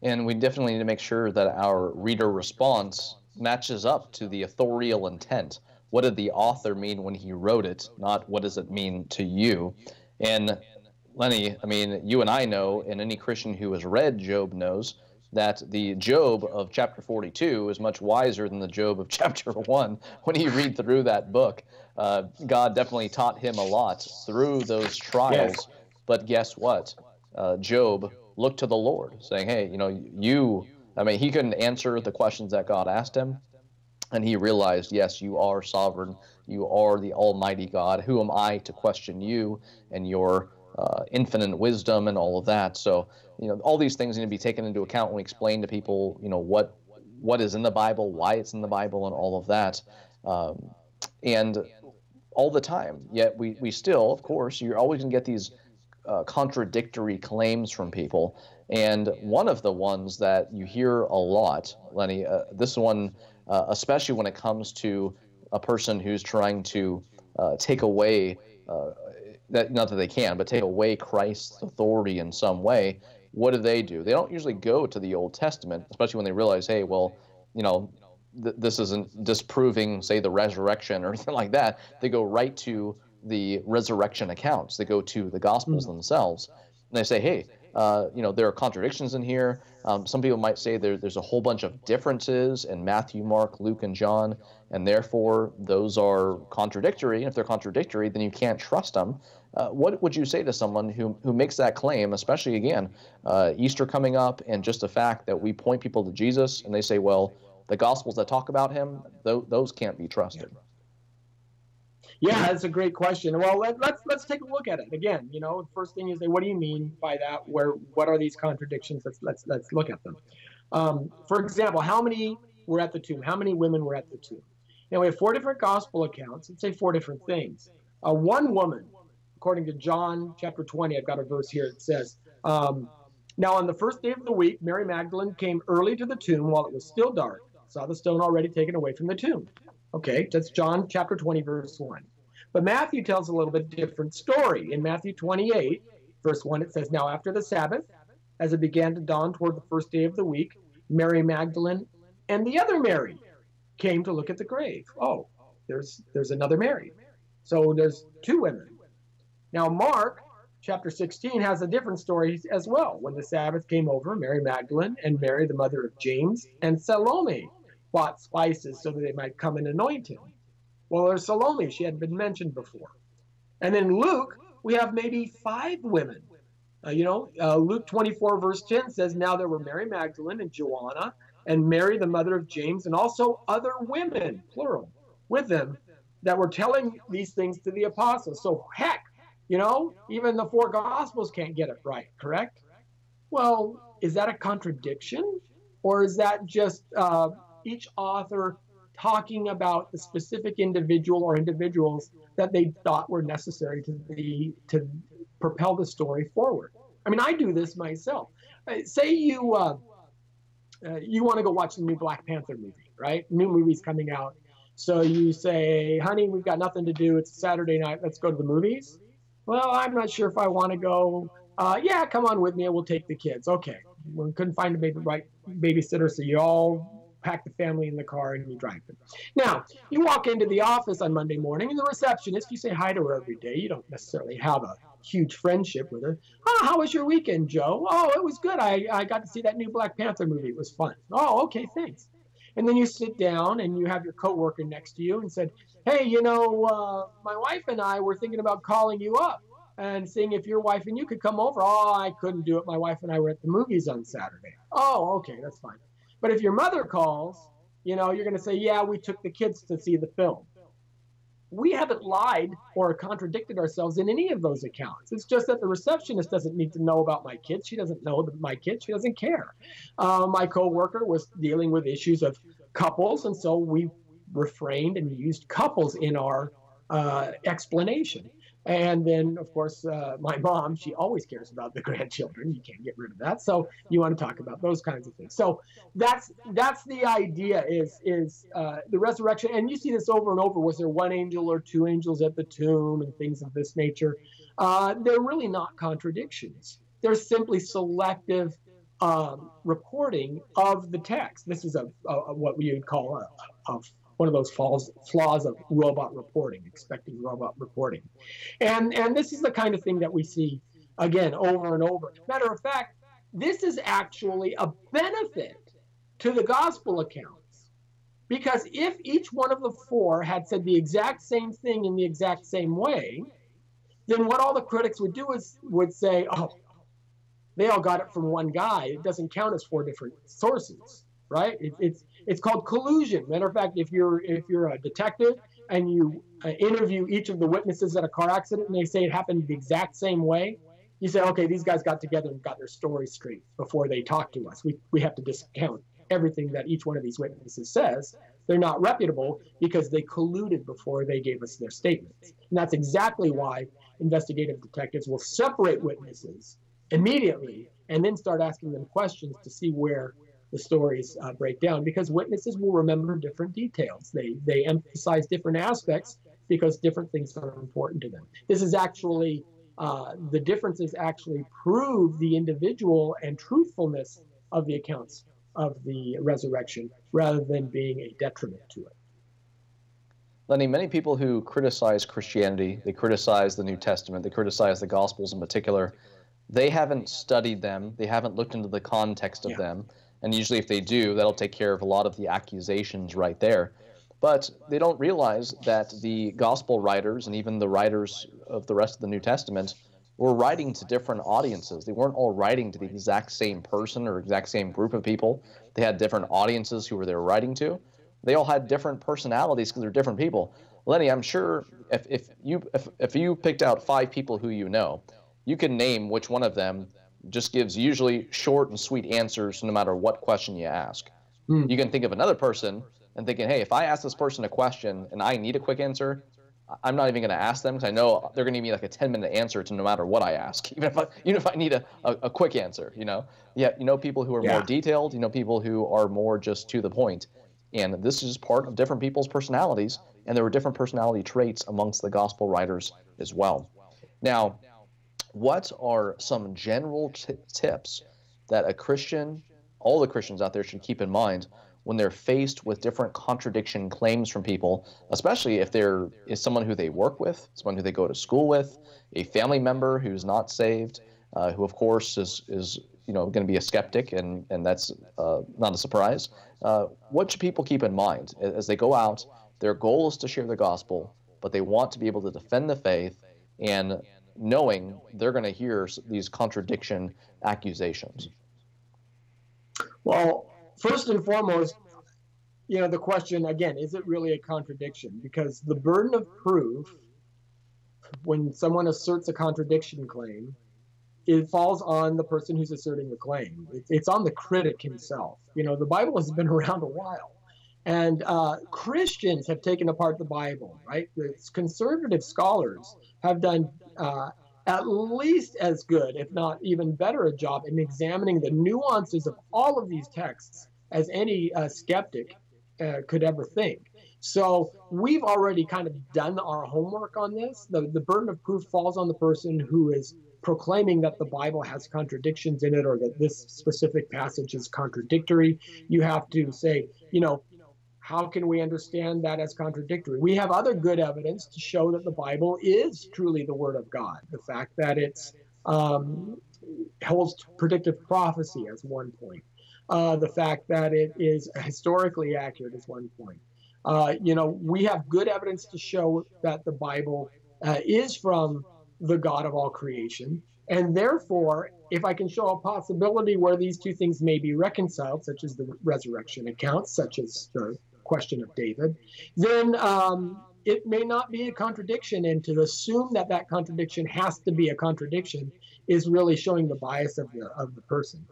S1: And we definitely need to make sure that our reader response matches up to the authorial intent. What did the author mean when he wrote it, not what does it mean to you? And Lenny, I mean, you and I know, and any Christian who has read Job knows, that the Job of chapter 42 is much wiser than the Job of chapter 1. When you read through that book, God definitely taught him a lot through those trials. Yes. But guess what? Job looked to the Lord, saying, hey, he couldn't answer the questions that God asked him. And he realized, yes, you are sovereign. You are the Almighty God. Who am I to question you and your infinite wisdom and all of that? So, all these things need to be taken into account when we explain to people, what is in the Bible, why it's in the Bible, and all of that. And all the time, yet we still, of course, you're always going to get these contradictory claims from people. And one of the ones that you hear a lot, Lenny, this one, especially when it comes to a person who's trying to take away, not that they can, but take away Christ's authority in some way, what do? They don't usually go to the Old Testament, especially when they realize, hey, well, this isn't disproving, say, the resurrection or anything like that. They go right to the resurrection accounts. They go to the Gospels themselves, and they say, hey, there are contradictions in here. Some people might say there's a whole bunch of differences in Matthew, Mark, Luke, and John, and therefore those are contradictory. And if they're contradictory, then you can't trust them. What would you say to someone who makes that claim, especially, again, Easter coming up, and just the fact that we point people to Jesus, and they say, well, the Gospels that talk about him, those can't be trusted?
S2: Yeah, that's a great question. Well, let's take a look at it again. The first thing is, what do you mean by that? What are these contradictions? Let's look at them. For example, how many were at the tomb? How many women were at the tomb? Now, we have 4 different gospel accounts that say 4 different things. One woman, according to John chapter 20, I've got a verse here. It says, now on the first day of the week, Mary Magdalene came early to the tomb while it was still dark, saw the stone already taken away from the tomb. Okay, that's John chapter 20, verse 1. But Matthew tells a little bit different story. In Matthew 28, verse 1, it says, now after the Sabbath, as it began to dawn toward the first day of the week, Mary Magdalene and the other Mary came to look at the grave. Oh, there's another Mary. So there's 2 women. Now Mark chapter 16 has a different story as well. When the Sabbath came over, Mary Magdalene and Mary, the mother of James, and Salome bought spices so that they might come and anoint him. Well, there's Salome. She hadn't been mentioned before. And in Luke, we have maybe 5 women Luke 24 verse 10 says, now there were Mary Magdalene and Joanna and Mary, the mother of James, and also other women, plural, with them that were telling these things to the apostles. So heck, even the four gospels can't get it right, correct? Well, is that a contradiction? Or is that just each author talking about the specific individual or individuals that they thought were necessary to propel the story forward? I mean, I do this myself. Say you want to go watch the new Black Panther movie, right? New movie's coming out. So you say, honey, we've got nothing to do. It's a Saturday night. Let's go to the movies. Well, I'm not sure if I want to go. Yeah, come on with me and we'll take the kids. Okay. We couldn't find a right babysitter, so you all pack the family in the car and you drive them. Now, you walk into the office on Monday morning, and the receptionist, you say hi to her every day. You don't necessarily have a huge friendship with her. Oh, how was your weekend, Joe? Oh, it was good. I got to see that new Black Panther movie. It was fun. Oh, okay, thanks. And then you sit down and you have your coworker next to you and said, hey, my wife and I were thinking about calling you up and seeing if your wife and you could come over. Oh, I couldn't do it. My wife and I were at the movies on Saturday. Oh, okay, that's fine. But if your mother calls, you're going to say, yeah, we took the kids to see the film. We haven't lied or contradicted ourselves in any of those accounts. It's just that the receptionist doesn't need to know about my kids. She doesn't know my kids. She doesn't care. My coworker was dealing with issues of couples, and so we refrained and used couples in our explanation. And then, of course, my mom, she always cares about the grandchildren. You can't get rid of that. So you want to talk about those kinds of things. So that's the idea is the resurrection. And you see this over and over. Was there one angel or two angels at the tomb and things of this nature? They're really not contradictions. They're simply selective reporting of the text. This is what we would call one of those flaws of robot reporting, expecting robot reporting. And this is the kind of thing that we see, again, over and over. Matter of fact, this is actually a benefit to the gospel accounts. Because if each one of the four had said the exact same thing in the exact same way, then what all the critics would do is would say, oh, they all got it from one guy. It doesn't count as four different sources, right? It's called collusion. Matter of fact, if you're a detective and you interview each of the witnesses at a car accident and they say it happened the exact same way, you say, okay, these guys got together and got their story straight before they talk to us. We have to discount everything that each one of these witnesses says. They're not reputable because they colluded before they gave us their statements. And that's exactly why investigative detectives will separate witnesses immediately and then start asking them questions to see where the stories break down, because witnesses will remember different details. They emphasize different aspects because different things are important to them. This is actually, the differences actually prove the individual and truthfulness of the accounts of the resurrection rather than being a detriment to it.
S1: Lenny, many people who criticize Christianity, they criticize the New Testament, they criticize the Gospels in particular, they haven't studied them, they haven't looked into the context of them. And usually if they do, that'll take care of a lot of the accusations right there. But they don't realize that the gospel writers and even the writers of the rest of the New Testament were writing to different audiences. They weren't all writing to the exact same person or exact same group of people. They had different audiences who they were writing to. They all had different personalities because they're different people. Lenny, I'm sure if you picked out 5 people who you know, you can name which one of them just gives usually short and sweet answers no matter what question you ask. You can think of another person and thinking, hey, if I ask this person a question and I need a quick answer, I'm not even going to ask them because I know they're going to give me like a 10-minute answer to no matter what I ask, even if I need a quick answer, Yeah, people who are more detailed, people who are more just to the point. And this is part of different people's personalities, and there were different personality traits amongst the gospel writers as well. Now, what are some general tips that a Christian, all the Christians out there, should keep in mind when they're faced with different contradiction claims from people, especially if there is someone who they work with, someone who they go to school with, a family member who's not saved, who of course is going to be a skeptic, and that's not a surprise. What should people keep in mind as they go out? Their goal is to share the gospel, but they want to be able to defend the faith, and knowing they're going to hear these contradiction accusations?
S2: Well, first and foremost, the question, again, is it really a contradiction? Because the burden of proof, when someone asserts a contradiction claim, it falls on the person who's asserting the claim. It's on the critic himself. The Bible has been around a while. And Christians have taken apart the Bible, right? The conservative scholars have done at least as good, if not even better, a job in examining the nuances of all of these texts as any skeptic could ever think. So we've already kind of done our homework on this. The burden of proof falls on the person who is proclaiming that the Bible has contradictions in it, or that this specific passage is contradictory. You have to say, how can we understand that as contradictory? We have other good evidence to show that the Bible is truly the Word of God. The fact that it's holds predictive prophecy as one point. The fact that it is historically accurate is one point. We have good evidence to show that the Bible is from the God of all creation. And therefore, if I can show a possibility where these two things may be reconciled, such as the resurrection accounts, such as the question of David, then it may not be a contradiction. And to assume that that contradiction has to be a contradiction is really showing the bias of the person.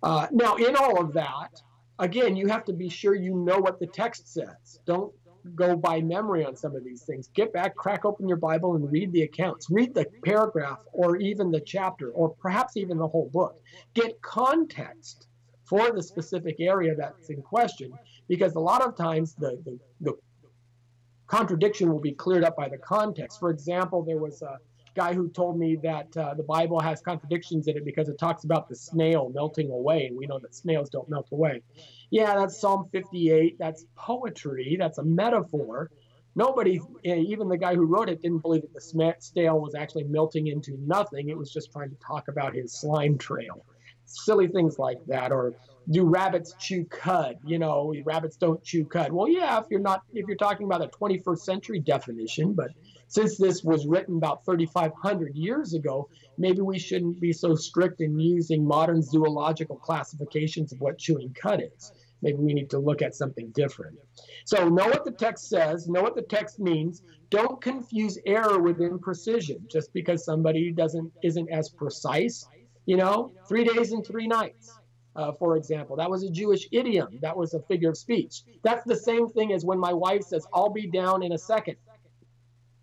S2: Now, in all of that, again, you have to be sure you know what the text says. Don't go by memory on some of these things. Get back, crack open your Bible, and read the accounts. Read the paragraph, or even the chapter, or perhaps even the whole book. Get context for the specific area that's in question, because a lot of times the contradiction will be cleared up by the context. For example, there was a guy who told me that the Bible has contradictions in it because it talks about the snail melting away, and we know that snails don't melt away. Yeah, that's Psalm 58. That's poetry. That's a metaphor. Nobody, even the guy who wrote it, didn't believe that the snail was actually melting into nothing. It was just trying to talk about his slime trail. Silly things like that. Or do rabbits chew cud? Rabbits don't chew cud. Well, yeah, if you're talking about a 21st century definition, but since this was written about 3,500 years ago, maybe we shouldn't be so strict in using modern zoological classifications of what chewing cud is. Maybe we need to look at something different. So know what the text says, know what the text means. Don't confuse error with imprecision just because somebody isn't as precise. 3 days and 3 nights, for example. That was a Jewish idiom. That was a figure of speech. That's the same thing as when my wife says, "I'll be down in a second."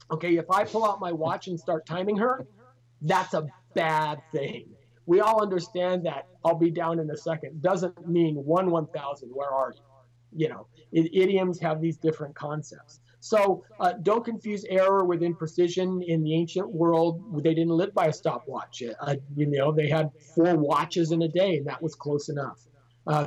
S2: Okay, if I pull out my watch and start timing her, that's a bad thing. We all understand that "I'll be down in a second" doesn't mean 1/1000, where are you? Idioms have these different concepts. So don't confuse error with imprecision. In the ancient world, they didn't live by a stopwatch. They had 4 watches in a day, and that was close enough.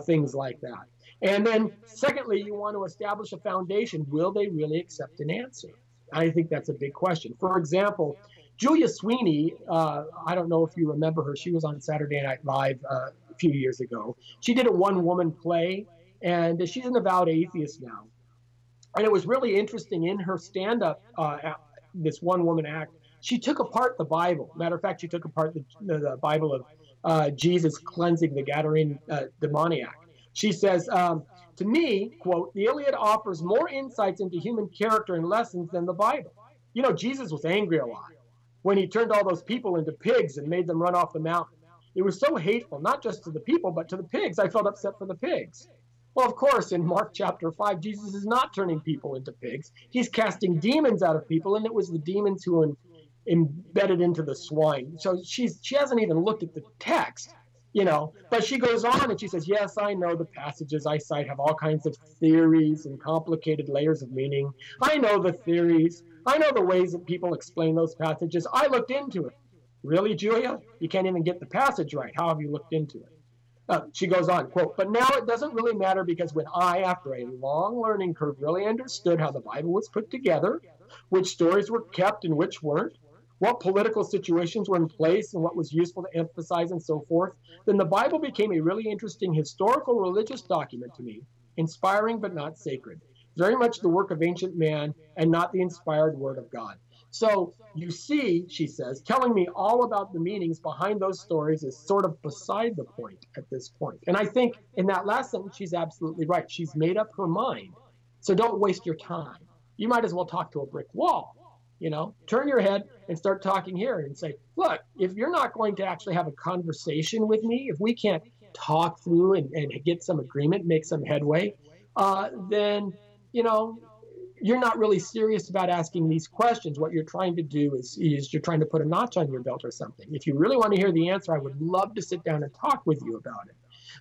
S2: Things like that. And then secondly, you want to establish a foundation. Will they really accept an answer? I think that's a big question. For example, Julia Sweeney, I don't know if you remember her. She was on Saturday Night Live a few years ago. She did a one-woman play, and she's an avowed atheist now. And it was really interesting in her stand-up, this one-woman act. She took apart the Bible. Matter of fact, she took apart the Bible of Jesus cleansing the Gadarene demoniac. She says, to me, quote, "The Iliad offers more insights into human character and lessons than the Bible." Jesus was angry a lot when he turned all those people into pigs and made them run off the mountain. It was so hateful, not just to the people, but to the pigs. I felt upset for the pigs. Well, of course, in Mark chapter 5, Jesus is not turning people into pigs. He's casting demons out of people, and it was the demons who were embedded into the swine. So she hasn't even looked at the text, but she goes on and she says, "Yes, I know the passages I cite have all kinds of theories and complicated layers of meaning. I know the theories. I know the ways that people explain those passages. I looked into it." Really, Julia? You can't even get the passage right. How have you looked into it? She goes on, quote, "But now it doesn't really matter because when I, after a long learning curve, really understood how the Bible was put together, which stories were kept and which weren't, what political situations were in place and what was useful to emphasize and so forth, then the Bible became a really interesting historical religious document to me, inspiring but not sacred, very much the work of ancient man and not the inspired word of God." So you see, she says, telling me all about the meanings behind those stories is sort of beside the point at this point. And I think in that last sentence, she's absolutely right. She's made up her mind. So don't waste your time. You might as well talk to a brick wall. Turn your head and start talking here and say, look, if you're not going to actually have a conversation with me, if we can't talk through and get some agreement, make some headway, then, you're not really serious about asking these questions. What you're trying to do is you're trying to put a notch on your belt or something. If you really want to hear the answer, I would love to sit down and talk with you about it.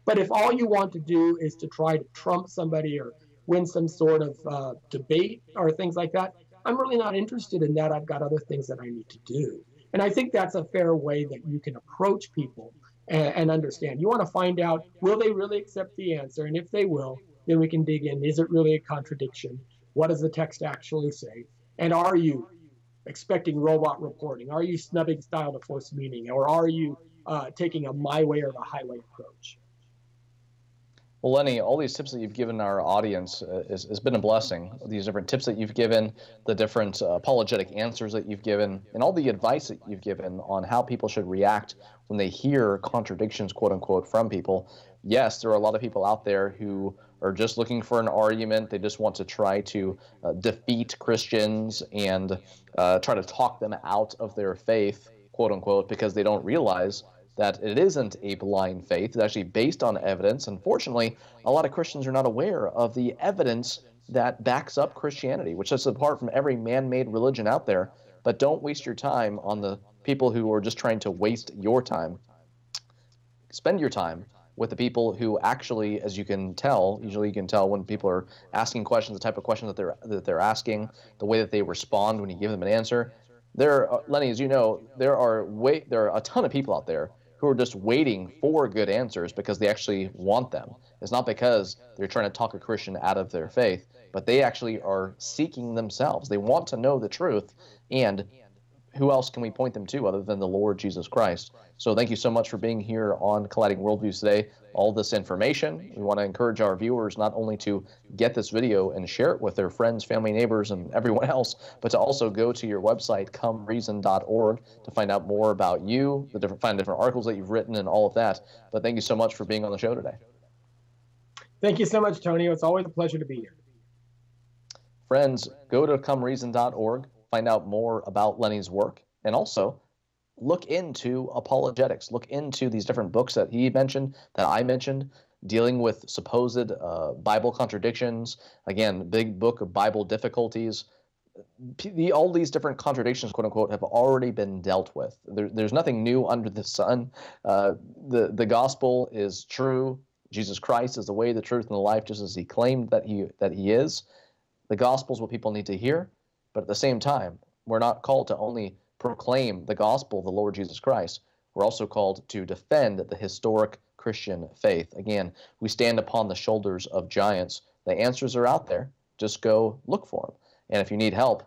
S2: But if all you want to do is to try to trump somebody or win some sort of debate or things like that, I'm really not interested in that. I've got other things that I need to do. And I think that's a fair way that you can approach people and understand. You want to find out, will they really accept the answer? And if they will, then we can dig in. Is it really a contradiction? What does the text actually say? And are you expecting robot reporting? Are you snubbing style to force meaning? Or are you taking a my way or the highway approach?
S1: Well, Lenny, all these tips that you've given our audience has been a blessing. These different tips that you've given, the different apologetic answers that you've given, and all the advice that you've given on how people should react when they hear contradictions, quote unquote, from people. Yes, there are a lot of people out there who are just looking for an argument. They just want to try to defeat Christians and try to talk them out of their faith, quote unquote, because they don't realize that it isn't a blind faith. It's actually based on evidence. Unfortunately, a lot of Christians are not aware of the evidence that backs up Christianity, which is apart from every man-made religion out there. But don't waste your time on the people who are just trying to waste your time. Spend your time with the people who actually, as you can tell, usually you can tell when people are asking questions, the type of questions that they're asking, the way that they respond when you give them an answer. Lenny, as you know, there are a ton of people out there who are just waiting for good answers because they actually want them. It's not because they're trying to talk a Christian out of their faith, but they actually are seeking themselves. They want to know the truth, and who else can we point them to other than the Lord Jesus Christ? So thank you so much for being here on Colliding Worldviews today. All this information, we want to encourage our viewers not only to get this video and share it with their friends, family, neighbors, and everyone else, but to also go to your website, comereason.org, to find out more about you, find different articles that you've written and all of that. But thank you so much for being on the show today.
S2: Thank you so much, Tony. It's always a pleasure to be here.
S1: Friends, go to comereason.org, find out more about Lenny's work, and also look into apologetics. Look into these different books that he mentioned, that I mentioned, dealing with supposed Bible contradictions. Again, big book of Bible difficulties. All these different contradictions, quote unquote, have already been dealt with. There's nothing new under the sun. The gospel is true. Jesus Christ is the way, the truth, and the life, just as he claimed that he is. The gospel is what people need to hear. But at the same time, we're not called to only proclaim the gospel of the Lord Jesus Christ. We're also called to defend the historic Christian faith. Again, we stand upon the shoulders of giants. The answers are out there. Just go look for them. And if you need help,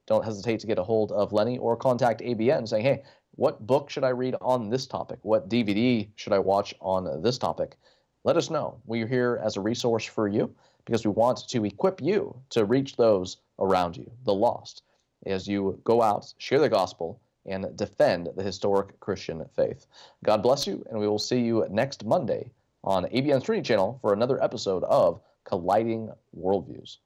S1: don't hesitate to get a hold of Lenny or contact ABN saying, hey, what book should I read on this topic? What DVD should I watch on this topic? Let us know. We're here as a resource for you because we want to equip you to reach those around you, the lost, as you go out, share the gospel, and defend the historic Christian faith. God bless you, and we will see you next Monday on ABN's Trinity channel for another episode of Colliding Worldviews.